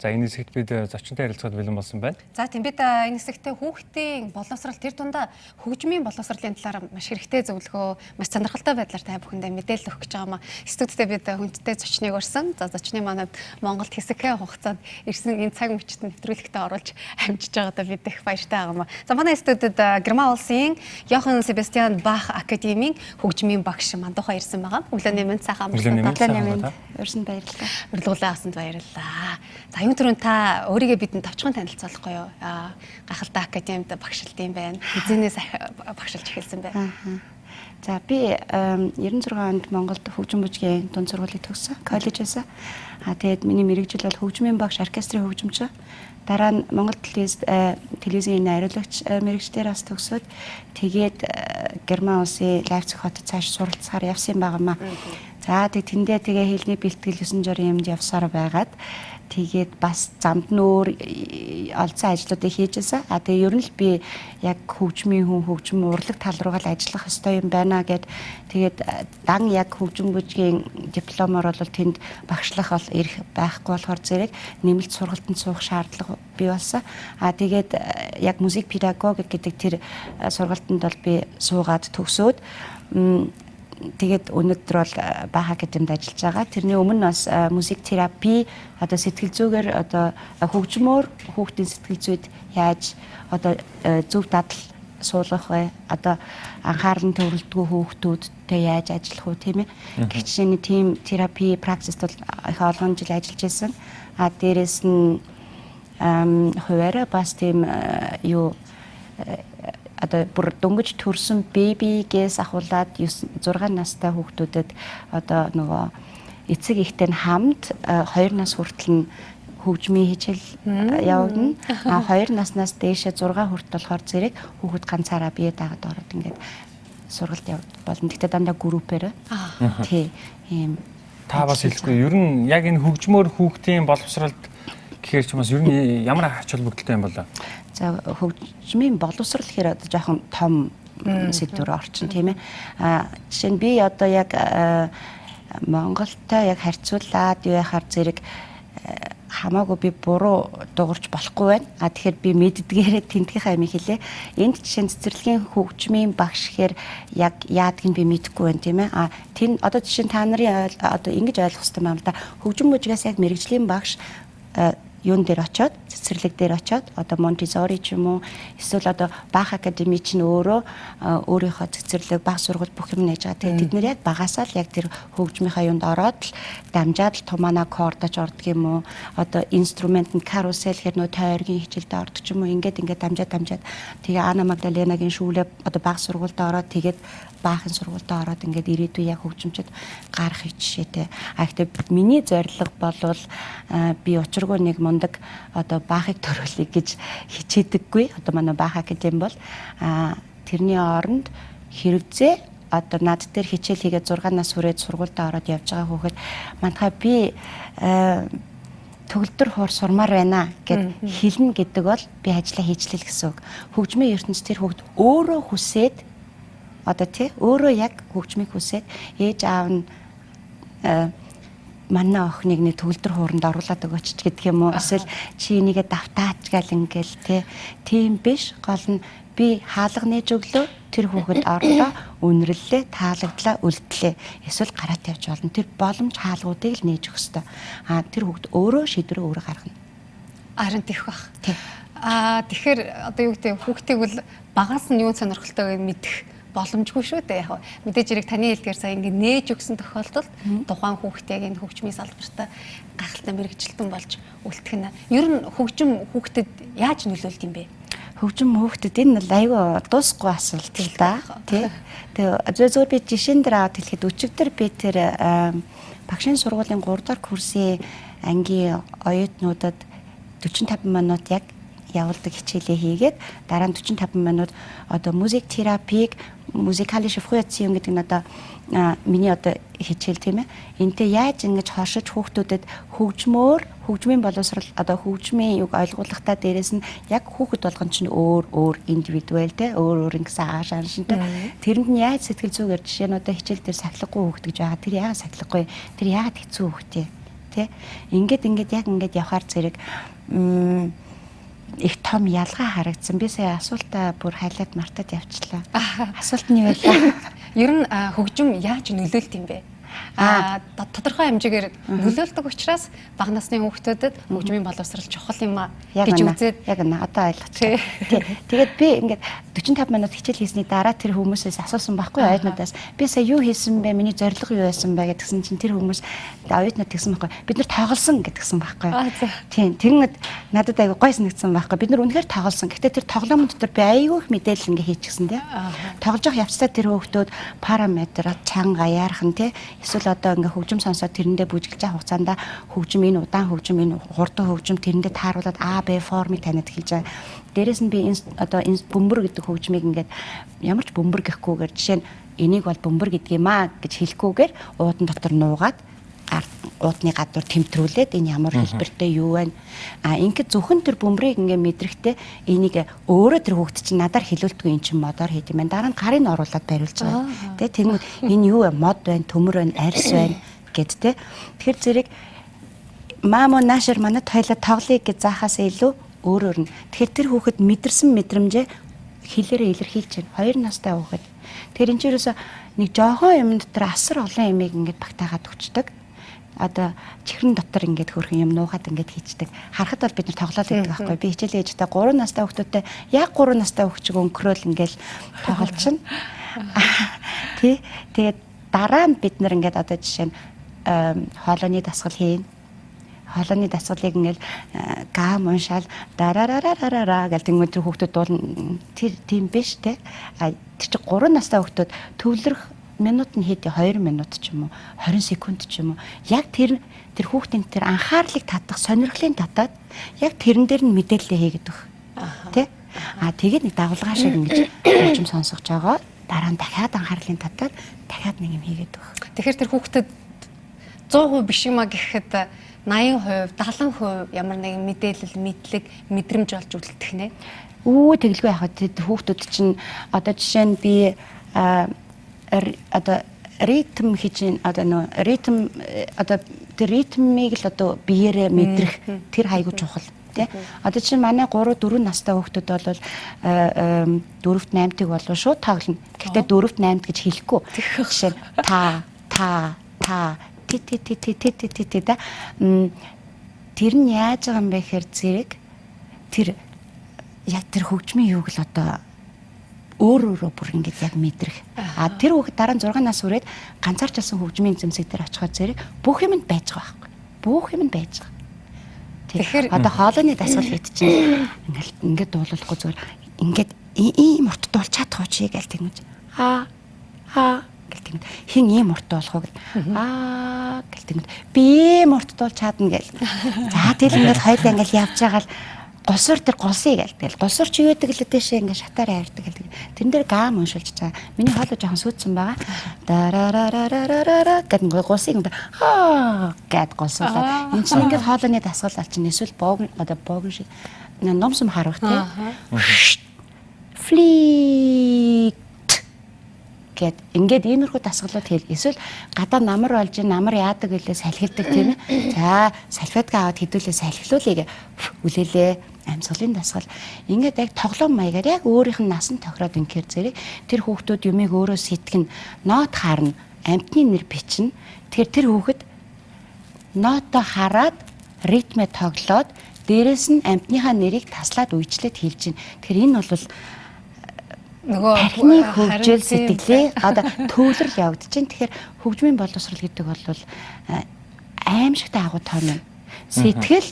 За энэ хэсэгт бид зочинтой харилцаад бэлэн болсон байна. За тийм бид энэ хэсэгтээ хүүхдийн боловсрал тэр дундаа хөгжмийн боловсролын талаар маш хэрэгтэй зөвлөгөө, маш сонирхолтой байдлаар та бүхэндээ мэдээлэл өгөх гэж байгаа маа. Студидтэй бид хүндтэй зочныг урьсан. За зочны манад Монголд хэсэгхэн хугацаанд ирсэн энэ цаг мөчид нэвтрүүлэгтээ оруулж амжиж байгаадаа бид их баяртай байгаа маа. За манай студид Герман улсын Йохан Себастьян Бах академийн хөгжмийн багш Мандуха ирсэн байгаа. Өглөөний мэнд сайхан амжилт. Урьсан баярлалаа. Урилгуулаа авсанд баярлалаа. За юун түрүүн та өөрийгөө бидэнд товчхон танилцуулахгүй юу? Гахалтай академид багшилт юм байна. Хизэнээс багшилж эхэлсэн байна. За би 96 онд Монголд хөгжим бүжгийн дунд сургуулийг төгссөн. Коллежээс. Тэгээд миний мэрэгжил бол хөгжмийн багш, оркестрийн хөгжимч. Дараа нь Монгол телевизийн найруулагч мэрэгчлэр бас төгсөөд тэгээд Герман улсын Лайпциг хотод цааш суралцахаар явсан байгаамаа. За тэндээ тэгээ хэлний бэлтгэл 9 журын юмд явсаар байгаад тэгээд бас замд нь өөр олцсон ажлуудыг хийжсэн. Тэгээ ер нь л би яг хөгжмийн хөгжим урлаг тал руугаа л ажиллах ёстой юм байна гэд тэгээд дан яг хөгжим бүжгийн дипломоор бол тэнд багшлах бол ирэх байхгүй болохоор зэрэг нэмэлт сургалтанд суух шаардлага бий болсон. Тэгээд яг музик педагог гэдэг тэр сургалтанд бол би суугаад төгсөөд тэгээд өнөөдөр бол Бах академид ажиллаж байгаа. Тэрний өмнө бас музик терапи одоо сэтгэл зүйгээр одоо хөгжмөөр хүүхдийн сэтгэл зүйд яаж одоо зөв дадал суулгах вэ? Одоо анхаарал төвлөрдгөө хүүхдүүдтэй яаж ажиллах вэ, тийм ээ? Гэвч тийм терапи практикт бол их олон жил ажиллаж байсан. Дээрээс нь хуваараа бас тийм юу одоо бүр дөнгөж төрсөн бэбигээс ахуулаад 6 настай хүүхдүүдэд одоо нөгөө эцэг эхтэй нь хамт 2 нас хүртэл нь хөгжмийн хичээл явагдана. 2 наснаас дээшээ 6 хүртэл болохоор зэрэг хүүхэд ганцаараа бие даагаад ороод ингээд сургалт явуулдаг болно. Тэгтээ дандаа группээр. Тий. Ийм та бас хэлэхгүй ер нь яг энэ хөгжмөөр хүүхдийн боловсролд гэхээр ч бас ер нь ямар ач холбогдолтой юм болоо? За хөгжмийн боловсрол гэхээр одоо жоохон том сэдвээр орчин тийм ээ. Жишээ нь би одоо яг Монголтой яг харьцуулаад юу яхаар зэрэг хамаагүй би буруу дуурч болохгүй байна. Тэгэхээр би мэддгээрээ тентгийнхаа юм хэлээ. Энд жишээ нь цэцэрлэгийн хөгжмийн багш гэхээр яг яадгийг би мэдэхгүй байна тийм ээ. Тэр одоо жишээ нь та нарын одоо ингэж ойлгох хэрэгтэй юм л да. Хөгжим бүжгээс яг мэрэгжлийн багш юун дээр очоод цэцэрлэг дээр очоод одоо Монтессори ч юм уу эсвэл одоо Бах академи ч өөрөө өөрийнхөө цэцэрлэг баг сургууль бүх юм нээж байгаа. Тэгээд бид нэр яг багасаа л яг тэр хөгжмийнхаа юунд ороод л дамжаад л тумана кордож ордог юм уу одоо инструмент нь карусел хэр нөө тойргийн хичээлдээ ордог ч юм уу ингээд дамжаад тэгээ Ана Магдаленагийн шүүлээ одоо баг сургуульд ороод тэгээд Бахын сургуульд ороод ингээд ирээдүй яг хөгжимчд гарах жишээтэй. Гэхдээ миний зорилго болвол би учиргүй нэг мундаг одоо Бахыг төрүүлэх гэж хичээдэггүй. Одоо манай Бах академи бол тэрний оронд хэрэгцээ одоо над дээр хичээл хийгээд 6 нас хүрээд сургуультай ороод явж байгаа хүүхэд мантахаа би төгөлдөр хуур сурмаар байна гэд хэлнэ гэдэг бол би ажиллаа хийчлээ гэсэн үг. Хөгжмийн ертөнцийн тэр хүүхэд өөрөө хүсээд одоо тий өөрөө яг хөгжмийг хүсээд ээж аав нь манай охиныг нэг төгөлдөр хууранд оруулаад өгөөч гэдэг юм уу эсвэл чи энийгээ давтаач гал ингээл тийм биш гол нь би хаалга нээж өглөө тэр хүүхэд орлоо үнэрлээ таалагдлаа үлдлээ эсвэл гараад явж болно тэр боломж хаалгуудыг л нээж өгөх ёстой тэр хүүхэд өөрөө шийдвэрээ өөрөө гаргана харин тийх бах тэгэхээр одоо юу гэдэг хүүхдийг бол багаас нь юу сонирхолтой гэж мэдэх боломжгүй шүү дээ. Яг мэдээж хэрэг таны хэлдгээр сая ингэ нээж өгсөн тохиолдолд тухайн хүүхдийг энэ хөгжмийн салбартаа гахалтай мэрэгжилтэн болж үлдэх нь. Ер нь хөгжим хүүхдэд яаж нөлөөлд юм бэ? Хөгжим хүүхдэд энэ л аюу дуусахгүй асуулт л да. Тий. Тэгээ зөв би жишээн дээр аваад хэлэхэд өчигдөр би тэр багшийн сургуулийн 3 дахь курсын ангийн оюутнуудад 45 минут яг явуулдаг хичээлээ хийгээд дараа нь 45 минут одоо музик терапиг музикалиш фруяцийн гэдэг нь одоо миний одоо хичээл тийм ээ. Энтэй яаж ингэж хошиж хүүхдүүдэд хөгжмийн боловсрал одоо хөгжмийн юг ойлгуулахтаа дээрээс нь яг хүүхэд болгон чинь өөр индивидуал те өөр ингэсэн ааш аншинтай. Тэрэнд нь яаж сэтгэл зүгээр жишээ нь одоо хичээл дээр сахилахгүй хүүхэд гэж байгаа. Тэр яагаад сахилахгүй? Тэр яагаад хэцүү хүүхдээ? тий. Ингээд яг ингээд явхаар зэрэг их том ялгаа харагдсан. Би сая асуултаа бүр хайлаад мартаад явчлаа. Асуулт нь юу байлаа? Ер нь хөгжим яаж нөлөөлт юм бэ? Тодорхой хэмжээгээр нөлөөлдөг учраас бага насны хүүхдүүдэд хөгжмийн боловсрал чухал юм а гэж үзээд яг одоо ойлгочихлоо. Тэгээд би ингээд 45 минут хичээл хийсний дараа тэр хүмүүсээс асуусан байхгүй оюутнуудаас би сая юу хийсэн бэ? Миний зорилго юу байсан бэ гэдгсэн чинь тэр хүмүүс оюутнууд тэгсэн байхгүй. Бид нар тоглосон гэдгсэн байхгүй. Тийм. Тэгэнгүүт надад айгу гой санагдсан байхгүй. Бид нар үнэхээр тоглосон. Гэхдээ тэр тоглоомын дотор би айгу их мэдээлэл ингээ хийчихсэн тий. Тоглож явах явцдаа тэр хүүхдүүд параметр, чанга яархан тий. Эсвэл одоо ингээ хөгжим сонсоод тэрэндээ бүжиглж байгаа хугацаанд хөгжим энэ удаан хөгжим энэ хурдан хөгжим тэрэндээ тааруулаад А, Б формыг таньд хэлж байгаа. Дээрээс нь би энэ бөмбөр гэдэг хөгжмийг ингээд ямар ч бөмбөр гэхгүйгээр жишээ нь энийг бол бөмбөр гэдэг юм аа гэж хэлэхгүйгээр уудан дотор нуугаад уудны гадуур тэмтрүүлээд энэ ямар хэлбэртэй юу вэ? Ингээд зөвхөн тэр бөмбөрийг ингээ мэдрэхтэй энийг өөрөө тэр хүүхд чинь надаар хэлүүлдэггүй эн чинь модоор хийд юм байна. Дараа нь гарыг оруулаад бариулж байгаа. Тэ тэгмүүд энэ юу вэ? Мод байна, төмөр байна, арьс байна гэд тэ. Тэгэхээр зэрэг мамо наашир манад хоёлаа тоглоё гэж заахаас илүү өөрөөр нь. Тэгэхээр тэр хүүхэд мэдэрсэн мэдрэмжээ хэлээрээ илэрхийлж байна. 2 настай хүүхэд. Тэгэхээр энэ ч ерөөсө нэг жоохон юм дотор асар олон ямиг ингээд багтаагаад өгчдөг. Одоо чихрэн дотор ингээд хөрхэн юм нуугаад ингээд хийчдэг. Харахад бол бид нар тоглоод байдаг байхгүй. Би хичээлээ ээжтэй 3 настай хүүхдүүтэй яг 3 настай хүүхчиг өнгөрөөл ингээд тоглолчихно. Тий. Тэгээд дараа нь бид нар ингээд одоо жишээ нь хоолойны дасгал хийн. Хоолойны дасгалыг ингээд гам уншаал дараараараараа гэл тэнгуү тэр хүүхдүүд бол тэр тийм биш те. Тэр чи 3 настай хүүхдүүд төвлөрөх минут нь хэд 2 минут ч юм уу 20 секунд ч юм уу яг тэр хүүхдийн тэр анхаарлыг татах сонирхлын татаад яг тэрэн дээр нь мэдээлэл хийгээд өг тий тэгээд нэг дагуулгаа шиг ингэж хөгжим сонсгож байгаа дараа нь дахиад анхаарлын татаад дахиад нэг юм хийгээд өг. Тэгэхээр тэр хүүхдэд 100% биш юма гэхэд 80%, 70% ямар нэгэн мэдээлэл, мэдлэг, мэдрэмж болж үлдэх нэ. Тэгэлгүй яхад хүүхдүүд чинь одоо жишээ нь би одоо ритм хийж одоо нөө ритм одоо тэр ритмийг л одоо биеэрээ мэдрэх тэр хайгуу чухал тий. Одоо чинь манай 3 4 настай хүүхдүүд бол 4-т 8-ыг бол шууд тоглоно. Гэхдээ 4-т 8-т гэж хэлэхгүй. Жишээ та ти да тэр нь яаж байгаа юм бэ гэхээр зэрэг тэр яг тэр хөгжмийн юуг л одоо өөрөө бүр ингэж яг мэдрэх. Тэр хүүхэд дараа нь 6 нас хүрээд ганцаарч алсан хөгжмийн зэмсэг дээр очиход зэрэг бүх юм байж байгаа байхгүй. Бүх юм байж байгаа. Тэгэхээр одоо хоолойны дасгал хэд чинь ингээд дуулуулахгүй зүгээр ингээд ийм урт дуулж чадах уу чи гэл тэгмэж. Гэл тэгмэж. Хин ийм урт болох уу гэл. Гэл тэгмэж. Би ийм урт дуулж чадна гэл. За тэгэл ингээд хоёул ингээд явж байгаа л госор тэр голсыг гэлтэл госор ч юу гэдэг л дэшээ ингээ шатаар хайрдаг гэлдэг. Тэрэн дээр гам уншилж байгаа. Миний хоолой жоохон сүйдсэн байгаа. Дараараараараараа гэдэг ингээ голсыг гэд голсуулаад. Энд чинь ингээ хоолойны дасгал аль чинь эсвэл боогн шиг номсом харах тий. Флит гэд ингээд иймэрхүү дасгалууд хэл. Эсвэл гадаа намар болж намар яадаг гэлээ салхилдаг тийм ээ. За салфетка аваад хэдүүлээ салхилуулъя үлээлээ. Амьсгалын дасгал ингээд яг тоглоом маягаар яг өөрийнх нь насан тохироод ингээр зэрэг тэр хүүхдүүд юмыг өөрөө сэтгэн нот харна амтны нэр бичнэ. Тэгэхээр тэр хүүхэд нотоо хараад ритмээ тоглоод дээрэс нь амтныхаа нэрийг таслаад үйчлээд хэлж байна. Тэгэхээр энэ бол нөгөө хөгжил сэтгэлээ одоо төвлөрөл явагдаж байна. Тэгэхээр хөгжмийн боловсрол гэдэг бол аимшигтай агуу тоон. Сэтгэл,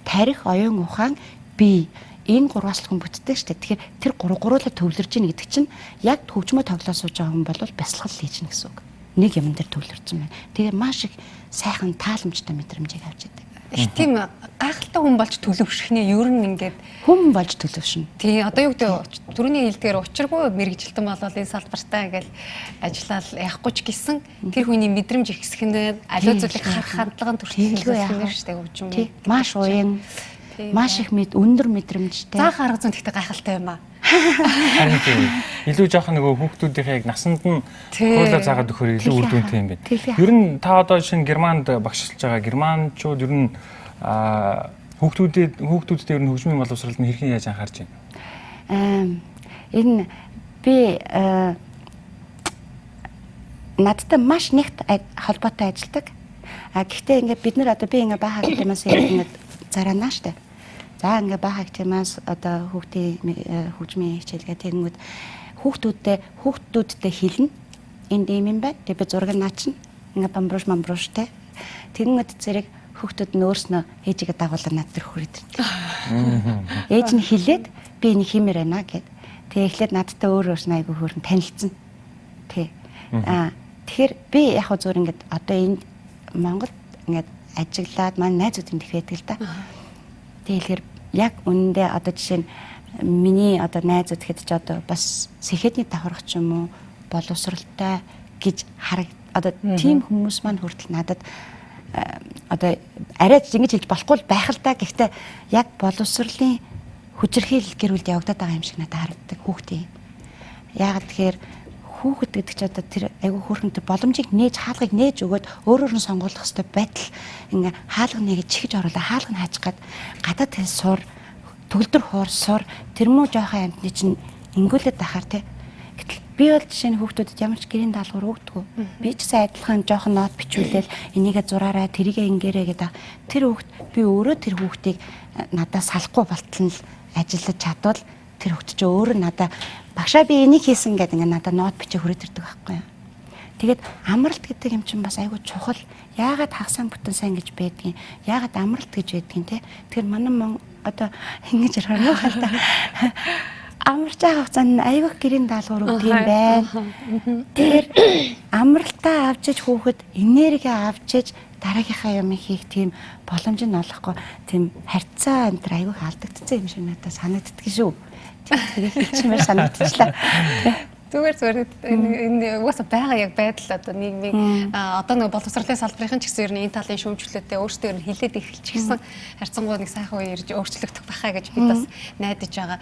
тарих, оюун ухаан, бие энэ гурваас л хүн бүтдэг шүү дээ. Тэгэхээр тэр гуруула төвлөрж ийн гэдэг чинь яг хөгжмөө тоглоо сууж байгаа хүн бол бясалгал хийж гэнэ гэсэн үг. Нэг юм дээр төвлөрсөн байна. Тэгээ маш их сайхан тааламжтай мэдрэмжийг авч яадаг. Их тийм гайхалтай хүн болж төлөвшөхнээ ер нь ингээд хүн болж төлөвшнө. Тий одоо юу гэдэг түрүүний хэлдгээр учиргүй мэрэгжилтэн болол энэ салбартаа ингээл ажиллаад яахгүй ч гэсэн тэр хүний мэдрэмж ихсэхэнд аливаа зүйлийг харах хандлага нь төрөлхөө яах юм шүү дээ хөгжим. Маш уян маш их өндөр мэдрэмжтэй. Заах арга зүйн гэхдээ гайхалтай юм аа. Харин тийм илүү жоохон нөгөө хүүхдүүдийн яг насанд нь хуулиар заагаад өгөхөр илүү үр дүнтэй юм байна. Ер нь та одоо шинэ Германд багшилж байгаа германчууд ер нь хүүхдүүдэд ер нь хөгжмийн боловсролд нь хэрхэн яаж анхаарч байна? Энэ би надтай маш нэгт холбоотой ажилладаг. Гэхдээ ингээд бид нар одоо би ингээд баахаа гэх юмас ингээд зараанаа штэ. За ингээд баахаа гэх юмас одоо хөгжмийн хичээлгээ тэгэнгүүт хүүхдүүдтэй хэлнэ. Энд ийм юм байна. Тэгээ би зураг наачна. Ингээд бамбрууштэй. Тэгэнгүүт зэрэг хүүхдүүд нь өөрснөө ээжигээ дагуулсан над төр хүрээд ирдэг. Ээж нь хэлээд би энийг хиймээр байна гэд. Тэгээ эхлээд надтай өөрөөс нь айгүй хөөрн танилцсан. Тэгэхээр би яг хөө зүгээр ингээд одоо энд Монголд ингээд ажиглаад маань найзууд энд их байдаг л да. Тэгэхээр яг үнэндээ одоо жишээ нь миний одоо найзууд хэд ч одоо бас сэхэдний давхарх ч юм уу боловсралтай гэж одоо тийм хүмүүс маань хүртэл надад одоо арай ингэж хэлж болохгүй байх л да. Гэхдээ яг боловсролын хүчирхийлэл гэрүүлд явагдаад байгаа юм шиг надад харагддаг хүүхдийн. Яагаад тэгэхээр хүүхэд гэдэг чи одоо тэр айгүй хөөрхөн тэр боломжийг нээж хаалгыг нээж өгөөд өөрөөр нь сонгуулах хэрэгтэй байтал ингээ хаалга нэгэ чихэж оруулаа хаалга нь хааж гад гадаад хэл сур төгөлдөр хуур сур тэр муу жоохон амтны чинь ингүүлээд дахаар тий. Гэтэл би бол жишээ нь хүүхдүүдэд ямар ч гэрийн даалгавар өгдөггүй. Би ч сайн адилхан жоохон нот бичүүлээл энийгээ зураарай тэрийгээ ингээрэй гэдэг. Тэр хүүхд би өөрөө тэр хүүхдийг надаас салахгүй болтол нь ажиллаж чадвал тэр хүүхд чи өөрөө надаа багшаа би энийг хийсэн гэдэг ингээ надад нот бичээ хүрээд ирдэг байхгүй юу. Тэгээд амралт гэдэг юм чинь бас айгүй чухал. Яагаад хагасаа бүтэн сайн гэж байдгийг, яагаад амралт гэж байдгийг те. Тэгэхээр манай одоо ингэж ярих хальта. Амарч байгаа хугацаанд айгүй гэрийн даалгавар өгдөг юм байна. Тэгэхээр амралтаа авчиж хүүхэд энерги авчиж дараагийнхаа юм хийх тийм боломж нь олохгүй тийм харьцаа энэ айгүй алдагдсан юм шиг надад санагддаг шүү. Тэгээд хэлчмээр санагдчихлаа. Зүгээр энэ угаасаа байгаа яг байдал одоо нийгмийн одоо нэг боловсролын салбарын ч гэсэн ер нь энэ талын шүүмжлэлтэй өөрсдөө нь хилээд эхэлчихсэн харьцангуй нэг сайхан үе ирж өөрчлөгдөх байхаа гэж бид бас найдаж байгаа.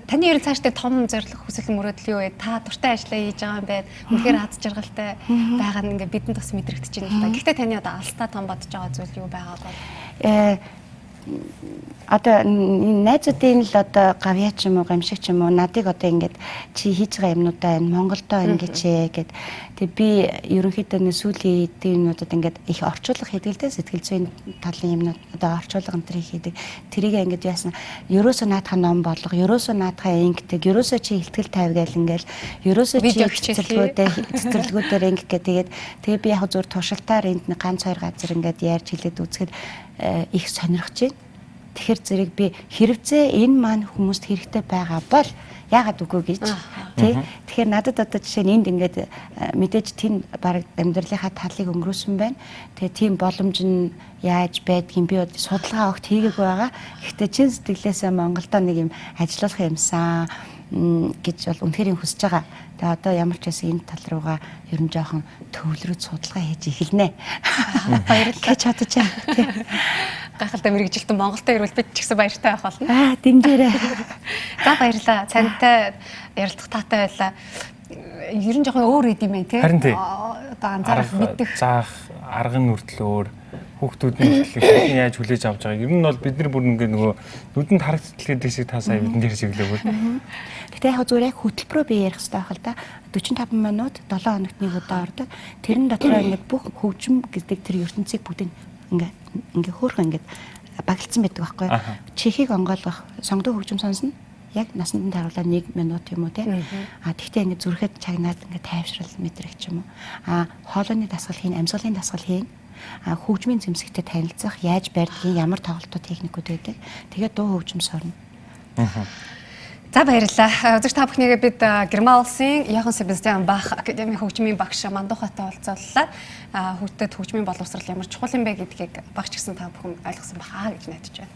Таны ер нь цаашдаа том зорилго хүсэл мөрөөдөл юу вэ? Та дуртай ажиллаа хийж байгаа юм байна. Үнэхээр аз жаргалтай байгаа нь ингээ бидэнд бас мэдрэгдэж байна л да. Гэхдээ таны одоо алстаа том бодож байгаа зүйл юу байгаа бол одоо найзуудын л одоо гавьяа ч юм уу гамшиг ч юм уу надыг одоо ингээд чи хийж байгаа юмнуудаа энэ Монголдоо ингэж гэд тэг би ерөнхийдөө сүүлийн юмнуудад ингээд их орчуулга хийдэг л дээ сэтгэл зүйн талын юмнууд одоо орчуулга энэ хийдэг тэрийг ингээд яасан ерөөсөө наадах ном болго ерөөсөө наадах ингэдэг ерөөсөө чи ихтгэл тавьгаал ингээд ерөөсөө чи цэцэрлэгүүдээр ингэ тэгээд тэгээ би яг зүгээр туршилтаар энд ганц хоёр газар ингээд ярьж хэлээд үзэхэд их сонирхож байна. Тэгэхээр зэрэг би хэрэгцээ энэ маань хүмүүст хэрэгтэй байгаа бол яагаад үгүй гэж тий. Тэгэхээр надад одоо жишээ нь энд ингээд мэдээж тийм баг амьдралынхаа талыг өнгөрөөсөн байна. Тэгээ тийм боломж нь яаж байдгийг би судалгаа огт хийгээгүй байгаа. Гэхдээ чин сэтгэлээсээ Монголдо нэг юм ажиллах юмсан гэж бол үнэхээр хүсэж байгаа. Тэгээ одоо ямар ч байсан энэ тал руугаа ер нь жоохон төвлөрөд судалгаа хийж эхэлнэ. Баярлалаа гэж бодож байна. Гайхалтай мэрэгжилтэн Монголд ирвэл бид ч гэсэн баяртай байх болно. Дэмжээрэй. За баярлалаа. Цантай ярилцах таатай байлаа. Ер нь жоохон өөр идэм байх тий. Харин тий. Одоо анзаарах мэдэх заах арга нь хүртэл өөр хүүхдүүд нь хүртэл яаж хүлээж авч байгаа. Ер нь бол бид нар бүр ингээ нөгөө нүдэнд харагдтал гэдэг шиг та сая бидэнд ярьж өглөөгөө. Гэтэ яг зүгээр яг хөтөлбөрөө би ярих хэрэгтэй байх л да. 45 минут 7 хоногт нэг удаа ордог. Тэрэн дотроо ингээ бүх хөгжим гэдэг тэр ертөнцийг бүгдийг ингээ хөөрхөн ингээ багилцсан байдаг байхгүй. Чихийг онгойлгох, сонгодог хөгжим сонсно. Яг насанд таруулаад 1 минут юм уу те. Тэгтээ ингээ зүрхэд чагнаад ингээ тайвшрал мэдрэх ч юм уу. Хоолойны дасгал хийн, амьсгалын дасгал хийн. Хөгжмийн зэмсэгтэй танилцах, яаж барьдгийг, ямар тоглолтууд техникүүд байдаг. Тэгээд дуу хөгжим сорно. За баярлалаа. Зөв та бүхнийгээ бид Герман улсын Йохан Себастьян Бах академийн хөгжмийн багш Мандухатай уулзлаа. Хүүхдэд хөгжмийн боловсрол ямар чухал юм бэ гэдгийг багч гэсэн та бүхэн ойлгосон бахаа гэж найдаж байна.